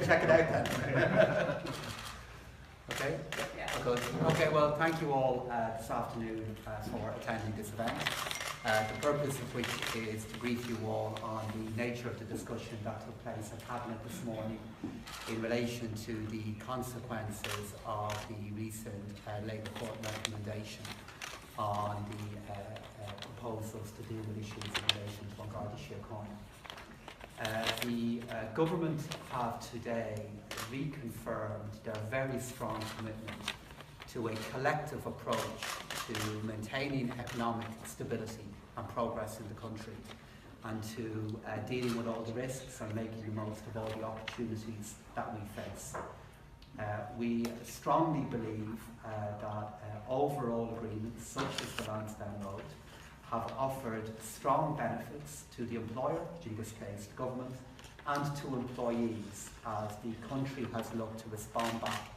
should check it out then. Okay? Yeah. Good. Okay, well, thank you all this afternoon for attending this event. The purpose of which is to brief you all on the nature of the discussion that took place at Cabinet this morning in relation to the consequences of the recent Labour Court recommendation on the proposals to deal with issues in relation to Garda Síochána. The government have today reconfirmed their very strong commitment to a collective approach to maintaining economic stability and progress in the country, and to dealing with all the risks and making the most of all the opportunities that we face. We strongly believe that overall agreements such as the Lansdowne Road have offered strong benefits to the employer, in this case the government, and to employees as the country has looked to respond back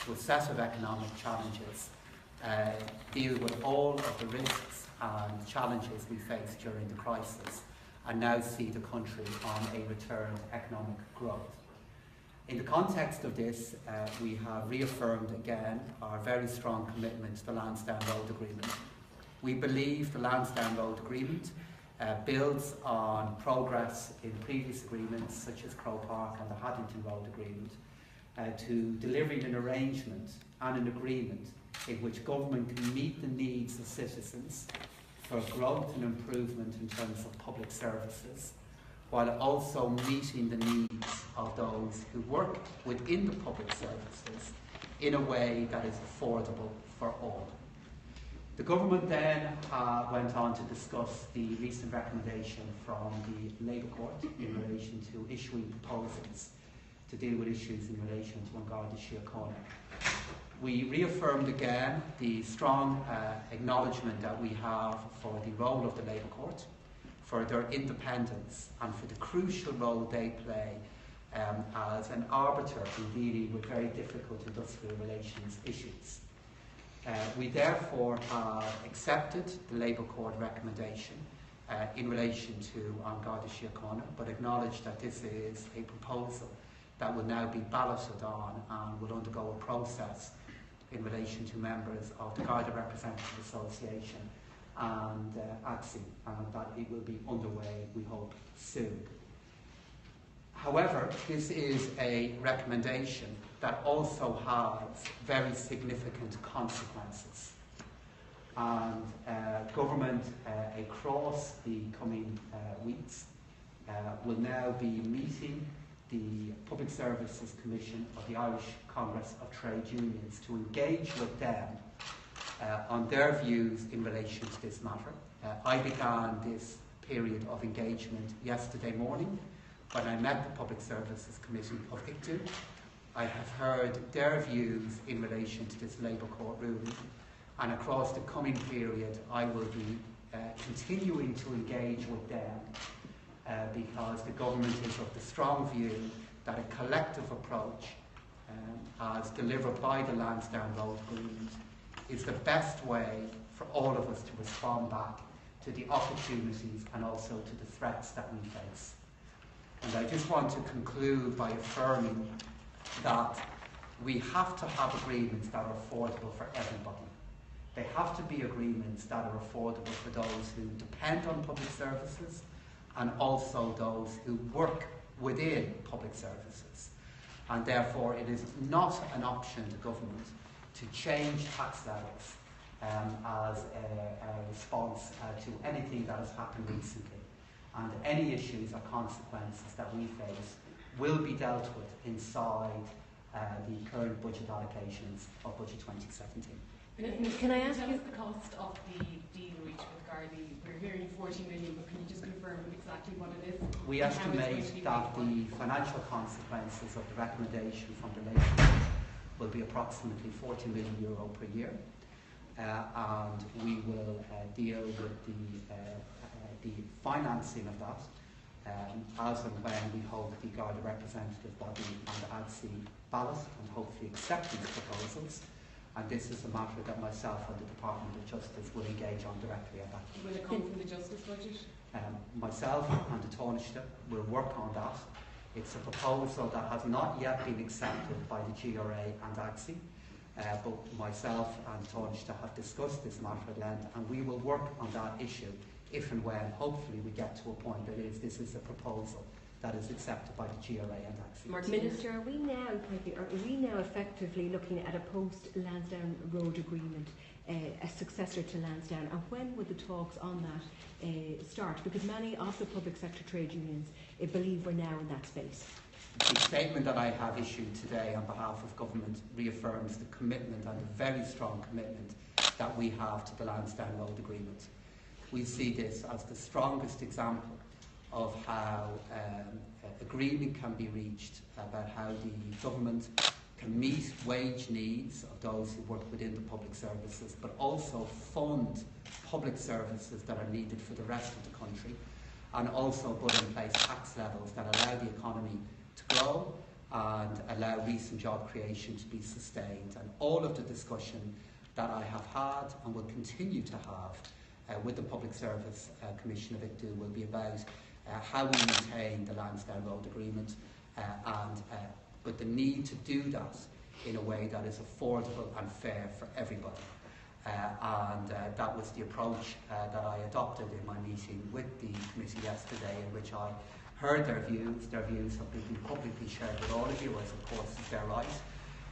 to a set of economic challenges, deal with all of the risks and challenges we faced during the crisis, and now see the country on a return to economic growth. In the context of this, we have reaffirmed again our very strong commitment to the Lansdowne Road Agreement. We believe the Lansdowne Road Agreement builds on progress in previous agreements such as Croke Park and the Haddington Road Agreement to delivering an arrangement and an agreement in which government can meet the needs of citizens for growth and improvement in terms of public services, while also meeting the needs of those who work within the public services in a way that is affordable for all. The government then went on to discuss the recent recommendation from the Labour Court in relation to issuing proposals to deal with issues in relation to Garda Síochána. We reaffirmed again the strong acknowledgement that we have for the role of the Labour Court, for their independence and for the crucial role they play as an arbiter in dealing with very difficult industrial relations issues. We therefore have accepted the Labour Court recommendation in relation to Garda Síochána, but acknowledge that this is a proposal that will now be balloted on and will undergo a process in relation to members of the Garda Representative Association and ATSI, and that it will be underway, we hope, soon. However, this is a recommendation that also has very significant consequences. And government across the coming weeks will now be meeting the Public Services Commission of the Irish Congress of Trade Unions to engage with them on their views in relation to this matter. I began this period of engagement yesterday morning when I met the Public Services Committee of ICTU. I have heard their views in relation to this Labour Court ruling, and across the coming period I will be continuing to engage with them because the government is of the strong view that a collective approach as delivered by the Lansdowne Road Agreement is the best way for all of us to respond back to the opportunities and also to the threats that we face. And I just want to conclude by affirming that we have to have agreements that are affordable for everybody. They have to be agreements that are affordable for those who depend on public services and also those who work within public services. And therefore it is not an option to government to change tax levels as a response to anything that has happened recently. And any issues or consequences that we face will be dealt with inside the current budget allocations of Budget 2017. Can I ask you the cost of the deal reached with Gardaí? We're hearing 40 million, but can you just confirm exactly what it is? We estimate that the financial consequences of the recommendation from the Labour Court will be approximately €40 million per year, and we will deal with the financing of that as and when we hold the Garda representative body and the ADSI ballot and hopefully accept these proposals. And this is a matter that myself and the Department of Justice will engage on directly at that. Will it come from the Justice budget? Myself and the Taoiseach will work on that It's a proposal that has not yet been accepted by the GRA and AXI, but myself and Taoiseach have discussed this matter at length, and we will work on that issue if and when, hopefully, we get to a point that this is a proposal that is accepted by the GRA and AXI. Minister, are we now effectively looking at a post-Lansdowne Road agreement, a successor to Lansdowne, and when would the talks on that start? Because many of the public sector trade unions believe we're now in that space. The statement that I have issued today on behalf of government reaffirms the commitment and the very strong commitment that we have to the Lansdowne Road agreement. We see this as the strongest example of how agreement can be reached about how the government can meet wage needs of those who work within the public services, but also fund public services that are needed for the rest of the country, and also put in place tax levels that allow the economy to grow and allow recent job creation to be sustained. And all of the discussion that I have had and will continue to have with the Public Service Commission of ICTU will be about how we maintain the Lansdowne Road agreement, but the need to do that in a way that is affordable and fair for everybody. That was the approach that I adopted in my meeting with the committee yesterday, in which I heard their views. Their views have been publicly shared with all of you, as of course is their right.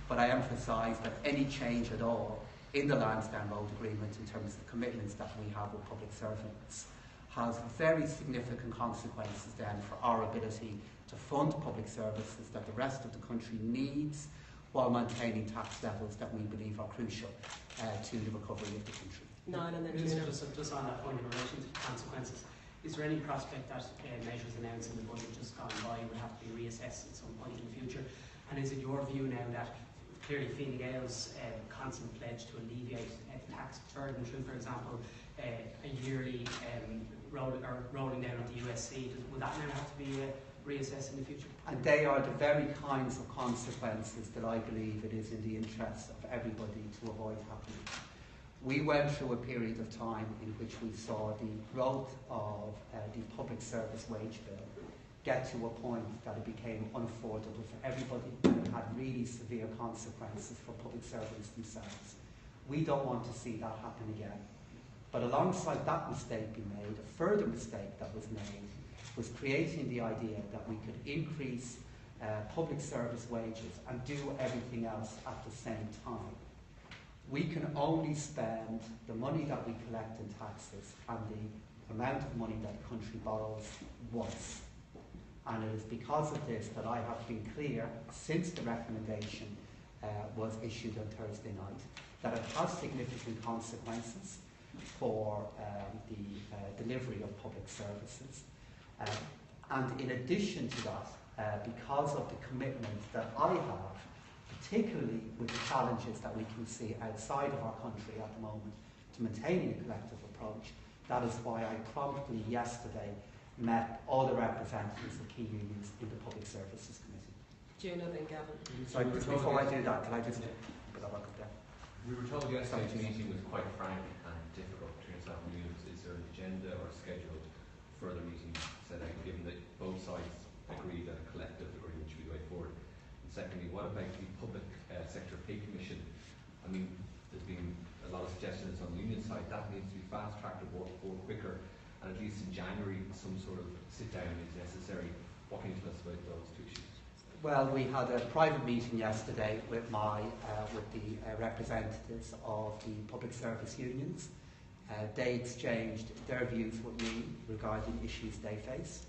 But I emphasise that any change at all in the Lansdowne Road agreement in terms of the commitments that we have with public servants has very significant consequences then for our ability to fund public services that the rest of the country needs, while maintaining tax levels that we believe are crucial to the recovery of the country. Just on that point in relation to consequences, is there any prospect that measures announced in the budget just gone by will have to be reassessed at some point in the future? And is it your view now that clearly Fine Gael's constant pledge to alleviate tax burden through, for example, a yearly rolling down of the USC, would that now have to be reassessed in the future? And they are the very kinds of consequences that I believe it is in the interest of everybody to avoid happening. We went through a period of time in which we saw the growth of the public service wage bill get to a point that it became unaffordable for everybody and had really severe consequences for public servants themselves. We don't want to see that happen again. But alongside that mistake being made, a further mistake that was made was creating the idea that we could increase public service wages and do everything else at the same time. We can only spend the money that we collect in taxes and the amount of money that the country borrows once. And it is because of this that I have been clear, since the recommendation was issued on Thursday night, that it has significant consequences for the delivery of public services. And in addition to that, because of the commitment that I have, particularly with the challenges that we can see outside of our country at the moment, to maintaining a collective approach, that is why I promptly yesterday met all the representatives of key unions in the Public Services Committee. Juno, then Gavin. So just before I do that, can I just put that back up there? We were told yesterday's meeting was quite frank and difficult between yourself and unions. Is there an agenda or scheduled further meetings set out, given that both sides agree that a collective agreement should be the way forward? And secondly, what about the Public Sector Pay Commission? I mean, there's been a lot of suggestions on the union side that needs to be fast-tracked or work forward quicker, and at least in January some sort of sit-down is necessary. What can you tell us about those two issues? Well, we had a private meeting yesterday with the representatives of the public service unions. They exchanged their views with me regarding issues they face.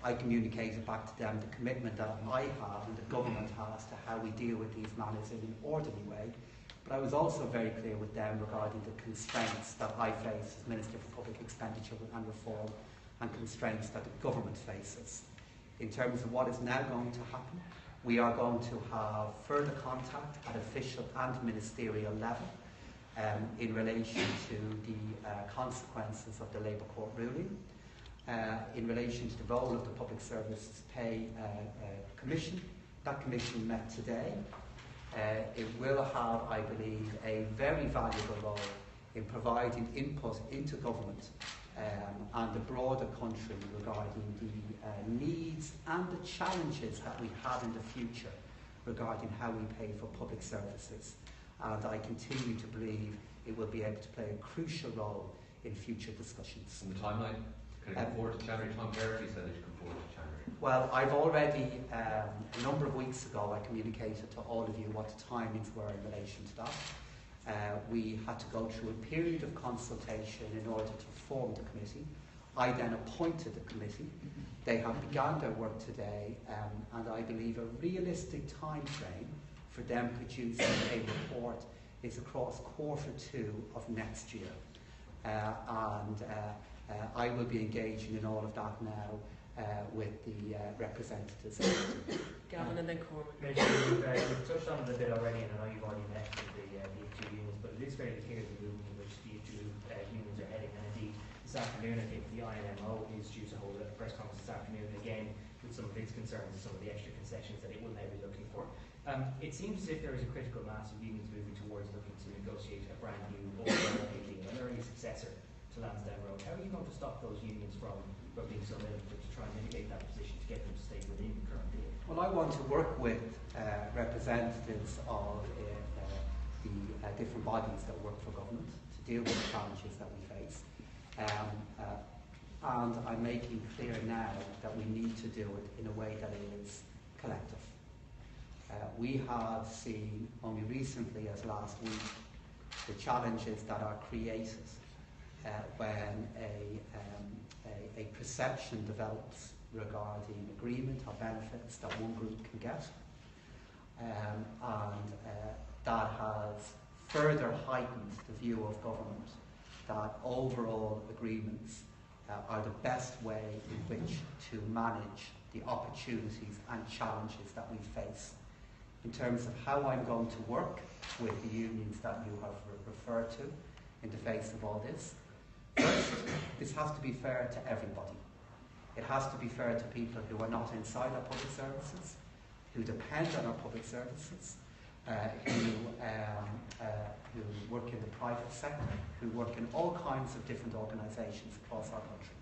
I communicated back to them the commitment that I have and the government has to how we deal with these matters in an orderly way. But I was also very clear with them regarding the constraints that I face as Minister for Public Expenditure and Reform, and constraints that the government faces. In terms of what is now going to happen, we are going to have further contact at official and ministerial level in relation to the consequences of the Labour Court ruling, in relation to the role of the Public Services Pay Commission. That commission met today. It will have, I believe, a very valuable role in providing input into government and the broader country regarding the needs and the challenges that we have in the future regarding how we pay for public services. And I continue to believe it will be able to play a crucial role in future discussions. And the timeline? Can it come forward to January? Tom Garrity said it should come forward to January. Well, I've already, a number of weeks ago, I communicated to all of you what the timings were in relation to that. We had to go through a period of consultation in order to form the committee. I then appointed the committee. They have begun their work today, and I believe a realistic time frame for them producing a report is across Q2 of next year. I will be engaging in all of that now with the representatives. Gavin and then Cormac. You've touched on it a bit already, and I know you've already met with the two unions, but it is fairly clear the movement in which the two unions are heading. And indeed, this afternoon, I think the INMO is due to hold a press conference this afternoon, again, with some of its concerns and some of the extra concessions that it will now be looking for. It seems as if there is a critical mass of unions moving towards looking to negotiate a brand new overall deal, an early successor to Lansdowne Road. How are you going to stop those unions from being so militant to try and mitigate that position to get them to stay within the current deal? Well, I want to work with representatives of the different bodies that work for government to deal with the challenges that we face. And I'm making clear now that we need to do it in a way that is collective. We have seen only recently as last week the challenges that are created when a perception develops regarding agreement or benefits that one group can get, and that has further heightened the view of government that overall agreements are the best way in which to manage the opportunities and challenges that we face. In terms of how I'm going to work with the unions that you have referred to in the face of all this, first, this has to be fair to everybody. It has to be fair to people who are not inside our public services, who depend on our public services, who work in the private sector, who work in all kinds of different organisations across our country.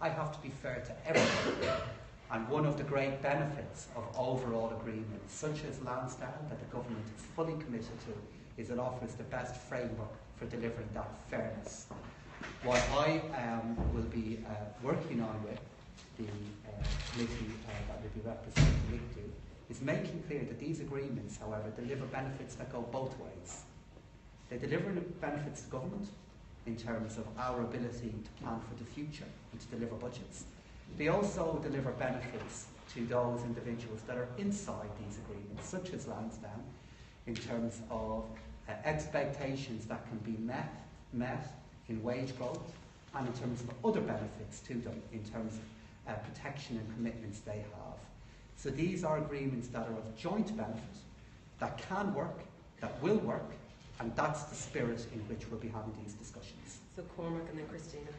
I have to be fair to everybody. And one of the great benefits of overall agreements, such as Lansdowne, that the government is fully committed to, is it offers the best framework for delivering that fairness. What I will be working on with the committee that will be representing LICTU is making clear that these agreements, however, deliver benefits that go both ways. They deliver benefits to government in terms of our ability to plan for the future and to deliver budgets. They also deliver benefits to those individuals that are inside these agreements, such as Lansdowne, in terms of expectations that can be met in wage growth, and in terms of other benefits to them in terms of protection and commitments they have. So these are agreements that are of joint benefit, that can work, that will work, and that's the spirit in which we'll be having these discussions. So Cormac and then Christina.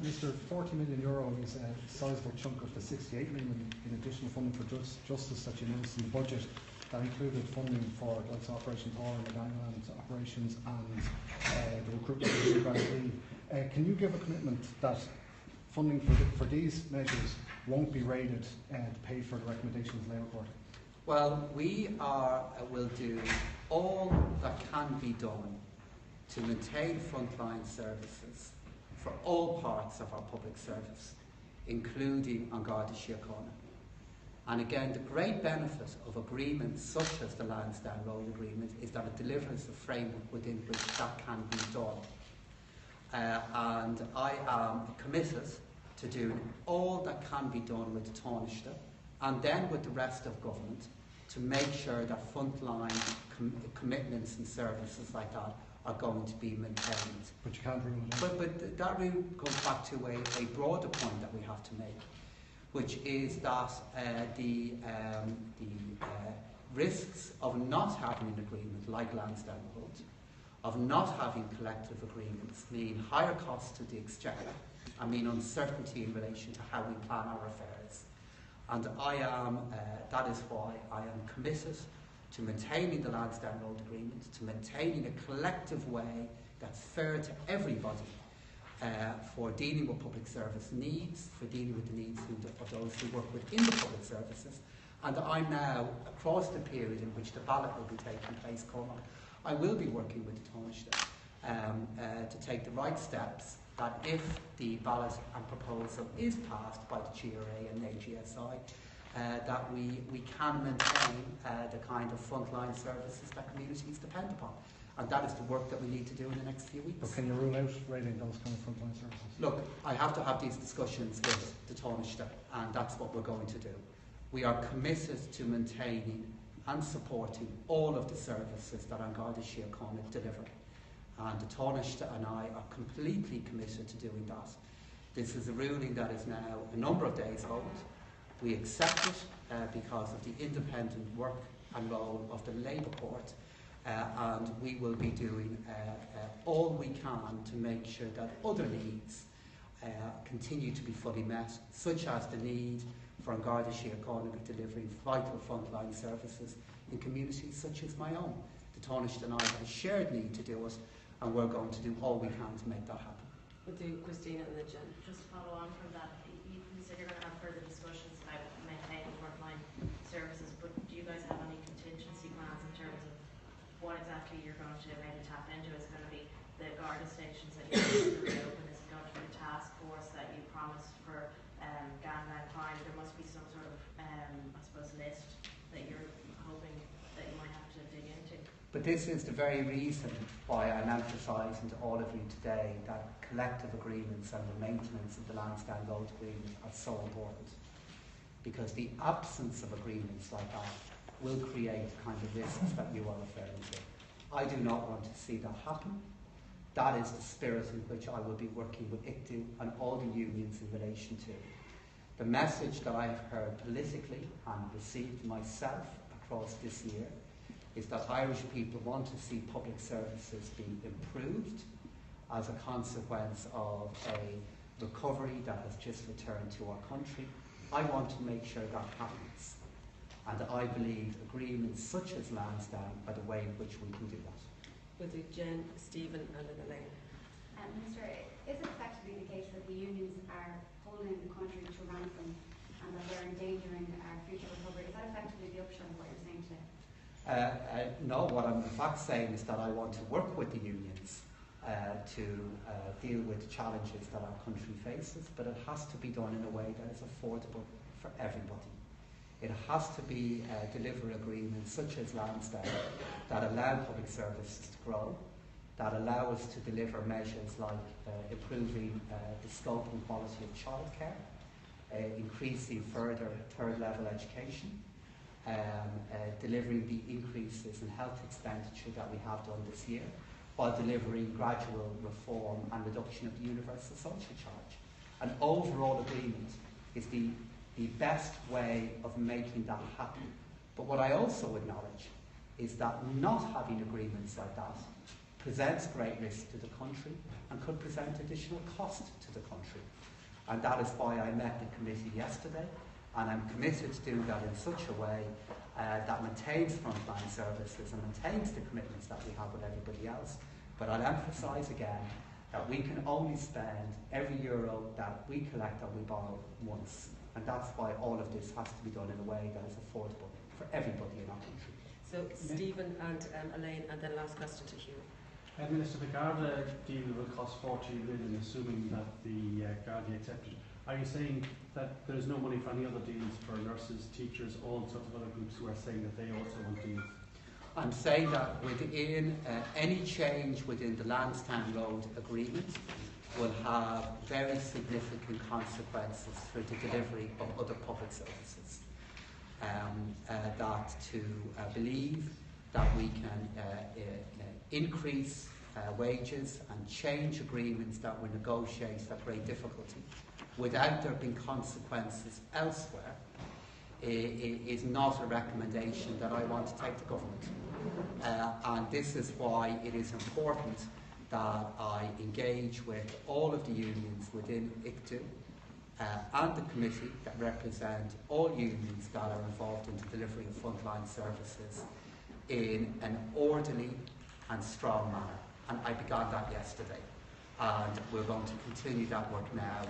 Mr. €40 million is a sizable chunk of the 68 million in additional funding for justice that you announced in the budget. That included funding for Operation Power and the Gangland operations and the recruitment of the Grand Can you give a commitment that funding for these measures won't be raided to pay for the recommendations of the Labour Party? Well, we will do all that can be done to maintain frontline services for all parts of our public service, including An Garda Síochána. And again, the great benefit of agreements such as the Lansdowne Road Agreement is that it delivers a framework within which that can be done. And I am committed to doing all that can be done with the Taoiseach and then with the rest of government to make sure that frontline commitments and services like that are going to be maintained. But you can't rule it out. But that really goes back to a broader point that we have to make, which is that the risks of not having an agreement like Lansdowne Road, of not having collective agreements, mean higher costs to the Exchequer and mean uncertainty in relation to how we plan our affairs. And that is why I am committed to maintaining the Lansdowne Road Agreement, to maintaining a collective way that's fair to everybody for dealing with public service needs, for dealing with the needs of those who work within the public services. And I'm now, across the period in which the ballot will be taking place, Cormac, I will be working with the Taoiseach to take the right steps that if the ballot and proposal is passed by the GRA and AGSI, that we can maintain the kind of frontline services that communities depend upon. And that is the work that we need to do in the next few weeks. But can you rule out rating those kind of frontline services? Look, I have to have these discussions with the Taoiseach, and that's what we're going to do. We are committed to maintaining and supporting all of the services that An Garda Síochána deliver. And the Taoiseach and I are completely committed to doing that. This is a ruling that is now a number of days old. We accept it because of the independent work and role of the Labour Court, and we will be doing all we can to make sure that other needs continue to be fully met, such as the need for An Garda Síochána to be delivering vital frontline services in communities such as my own. The Taoiseach and I have a shared need to do it, and we're going to do all we can to make that happen. We'll do Christina and then Jen. Just to follow on from that, you said you're going to have further discussions about maintaining frontline services, but do you guys have any contingency plans in terms of what exactly you're going to maybe tap into? Is it going to be the Garda stations that you're going to open? Is it going to be the task force that you promised for gangland crime? There must be some sort of, I suppose, list that you're hoping that you might have to dig into. But this is the very reason why I'm emphasising to all of you today that collective agreements and the maintenance of the Lansdowne Road Agreement are so important. Because the absence of agreements like that will create the kind of risks that you are referring to. I do not want to see that happen. That is the spirit in which I will be working with ICTU and all the unions in relation to. The message that I have heard politically and received myself across this year is that Irish people want to see public services being improved as a consequence of a recovery that has just returned to our country. I want to make sure that happens. And I believe agreements such as Lansdowne are the way in which we can do that. We'll do Jen, Stephen and then Elaine. Minister, is it effectively the case that the unions are holding the country to ransom and that they're endangering our future recovery? Is that effectively the upshot of what you're saying today? No, what I'm in fact saying is that I want to work with the unions to deal with the challenges that our country faces, but it has to be done in a way that is affordable for everybody. It has to be delivery agreements such as Lansdowne that allow public services to grow, that allow us to deliver measures like improving the scope and quality of childcare, increasing further third level education, delivering the increases in health expenditure that we have done this year, while delivering gradual reform and reduction of the universal social charge. An overall agreement is the best way of making that happen. But what I also acknowledge is that not having agreements like that presents great risk to the country and could present additional cost to the country. And that is why I met the committee yesterday, and I'm committed to do that in such a way that maintains frontline services and maintains the commitments that we have with everybody else. But I'll emphasise again that we can only spend every euro that we collect and we borrow once. And that's why all of this has to be done in a way that is affordable for everybody in our country. So Stephen and Elaine, and then last question to Hugh. Minister, the Garda deal will cost 40 million, assuming that the Garda accepted. Are you saying that there's no money for any other deals for nurses, teachers, all sorts of other groups who are saying that they also want deals? I'm saying that within any change within the Lansdowne Road Agreement will have very significant consequences for the delivery of other public services. That to believe that we can increase wages and change agreements that were negotiated at great difficulty without there being consequences elsewhere is not a recommendation that I want to take to government. And this is why it is important that I engage with all of the unions within ICTU and the committee that represent all unions that are involved in the delivery of frontline services in an orderly and strong manner. And I began that yesterday. and we're going to continue that work now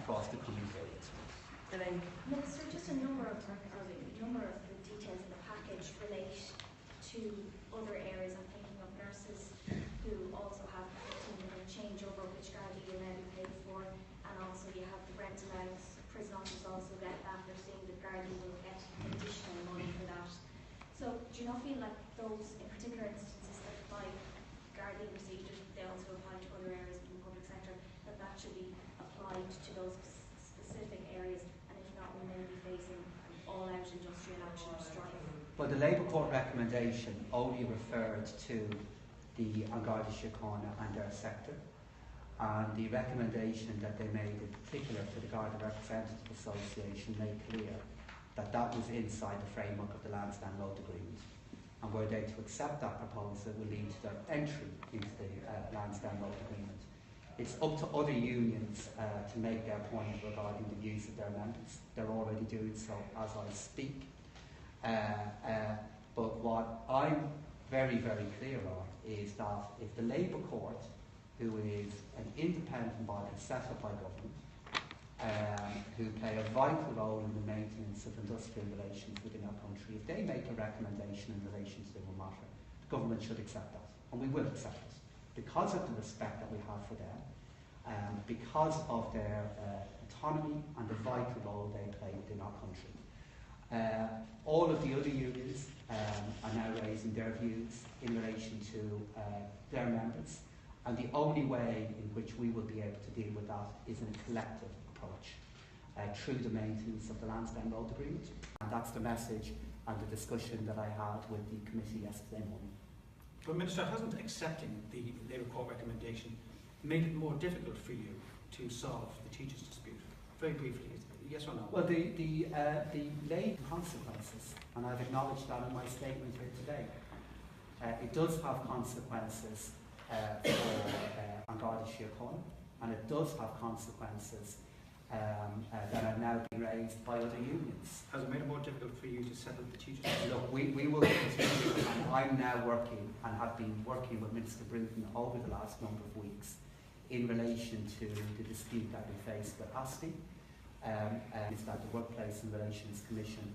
across the coming period. Elaine? Minister, just a number of the details in the package relate to other areas. I'm thinking of nurses who also have a changeover, which Gardaí will now be paid for, and also you have the rent allowance. Prison officers also get that. They're seeing that Gardaí will get additional money for that. So do you not feel like those, in particular instances that apply, Gardaí received it, they also apply to other areas in the public sector, that should be applied to those specific areas, and if not, we may be facing an all-out industrial action or strike? Well, the Labour Court recommendation only referred to the An Garda Síochána and their sector, and the recommendation that they made in particular to the Garda Representative Association made clear that that was inside the framework of the Lansdowne Road Agreement, and were they to accept that proposal, it will lead to their entry into the Lansdowne Road Agreement. It's up to other unions to make their point regarding the views of their members. They're already doing so as I speak. But what I'm very, very clear on is that if the Labour Court, who is an independent body set up by government, who play a vital role in the maintenance of industrial relations within our country, if they make a recommendation in relation to the matter, the government should accept that, and we will accept it, because of the respect that we have for them, because of their autonomy and the vital role they play within our country. All of the other unions are now raising their views in relation to their members, and the only way in which we will be able to deal with that is in a collective approach through the maintenance of the Lansdowne Road Agreement, and that's the message and the discussion that I had with the committee yesterday morning. But Minister, hasn't accepting the Labour Court recommendation made it more difficult for you to solve the teachers' dispute? Very briefly, yes or no? Well, the Labour consequences, and I've acknowledged that in my statement here today, it does have consequences for An Garda Síochána, and it does have consequences that are now being raised by other unions. Has it made it more difficult for you to settle the teachers' dispute? Look, we will continue, and I'm now working and have been working with Minister Bruton over the last number of weeks in relation to the dispute that we face with ASTI. Is that the Workplace and Relations Commission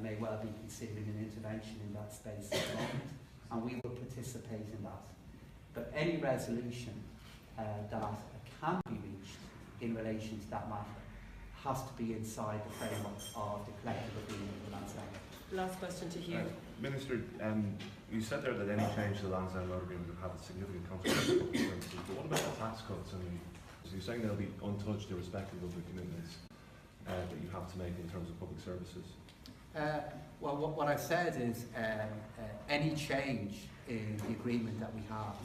may well be considering an intervention in that space at the moment, and we will participate in that. But any resolution that can be reached in relation to that matter has to be inside the framework of the collective agreement with Lansdowne. Last question to Hugh. Minister, you said there that any change to the Lansdowne Road Agreement would have a significant consequence. But what about the tax cuts? I mean, so you're saying they'll be untouched irrespective of the commitments that you have to make in terms of public services? Well, what I've said is any change in the agreement that we have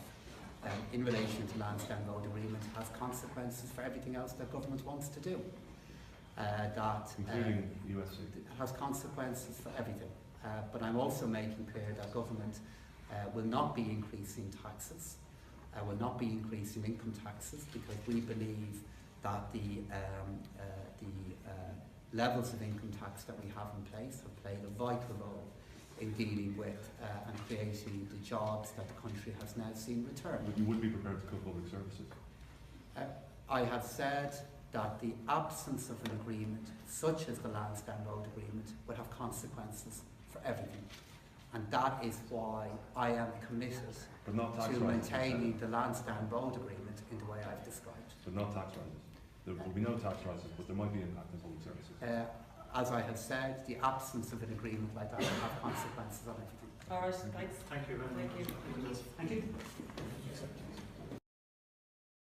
in relation to Lansdowne Road Agreement has consequences for everything else that government wants to do. Including USC? Has consequences for everything. But I'm also making clear that government will not be increasing taxes, will not be increasing income taxes, because we believe that the levels of income tax that we have in place have played a vital role in dealing with and creating the jobs that the country has now seen return. But you wouldn't be prepared to cut public services? I have said that the absence of an agreement, such as the Lansdowne Road Agreement, would have consequences for everything. And that is why I am committed to maintaining the Lansdowne Road Agreement in the way I've described. But not tax rises? There will be no tax rises, but there might be impact on public services? As I have said, the absence of an agreement like that will have consequences on everything. All right, thanks. Thank you very much. Thank you. Thank you.